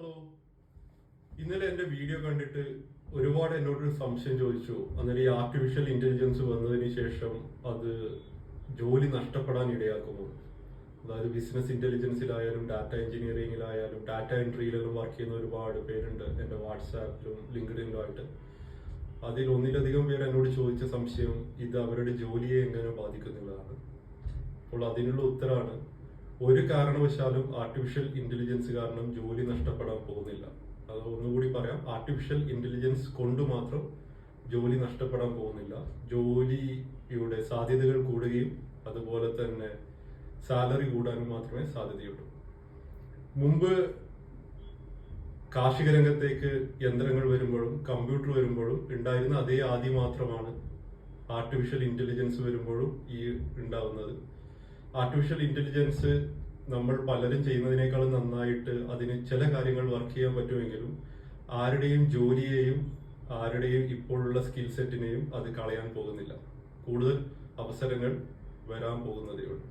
Hello. ഇന്നലെ എന്റെ video കണ്ടിട്ട് ഒരുപാട് എന്നോടൊരു സംശയം ചോദിച്ചു. അന്നേരം ഈ ആർട്ടിഫിഷ്യൽ ഇന്റലിജൻസ് വന്നതിന് ശേഷം അത് ജോലി നഷ്ടപ്പെടാൻ ഇടയാക്കുമോ? അതായത് ബിസിനസ് ഇന്റലിജൻസിലായാലും ഡാറ്റ എഞ്ചിനീയറിംഗിലായാലും ഡാറ്റ എൻട്രിയിലെല്ലാം വർക്ക് ചെയ്യുന്ന ഒരുപാട് പേരുണ്ട് എന്റെ വാട്സാപ്പിലും ലിങ്ക്ഡിനിലും ആയിട്ട്. അതിൽ ഒന്നിലധികം പേര് എന്നോട് ചോദിച്ച സംശയം ഇത് അവരുടെ ജോലിയെ എങ്ങനെ ബാധിക്കുന്നുള്ളതാണ്. അപ്പോൾ അതിനുള്ള ഉത്തരമാണ്, ഒരു കാരണവശാലും ആർട്ടിഫിഷ്യൽ ഇന്റലിജൻസ് കാരണം ജോലി നഷ്ടപ്പെടാൻ പോകുന്നില്ല. അത് ഒന്നുകൂടി പറയാം, ആർട്ടിഫിഷ്യൽ ഇന്റലിജൻസ് കൊണ്ട് മാത്രം ജോലി നഷ്ടപ്പെടാൻ പോകുന്നില്ല. ജോലിയുടെ സാധ്യതകൾ കൂടുകയും അതുപോലെ തന്നെ സാലറി കൂടാനും മാത്രമേ സാധ്യതയുള്ളൂ. മുമ്പ് കാർഷിക രംഗത്തേക്ക് യന്ത്രങ്ങൾ വരുമ്പോഴും കമ്പ്യൂട്ടർ വരുമ്പോഴും ഉണ്ടായിരുന്ന അതേ ആദി മാത്രമാണ് ആർട്ടിഫിഷ്യൽ ഇന്റലിജൻസ് വരുമ്പോഴും ഈ ഉണ്ടാവുന്നത്. ആർട്ടിഫിഷ്യൽ ഇന്റലിജൻസ് നമ്മൾ പലരും ചെയ്യുന്നതിനേക്കാളും നന്നായിട്ട് അതിന് ചില കാര്യങ്ങൾ വർക്ക് ചെയ്യാൻ പറ്റുമെങ്കിലും ആരുടെയും ജോലിയെയും ആരുടെയും ഇപ്പോഴുള്ള സ്കിൽ സെറ്റിനെയും അത് കളയാൻ പോകുന്നില്ല. കൂടുതൽ അവസരങ്ങൾ വരാൻ പോകുന്നതേ ഉള്ളൂ.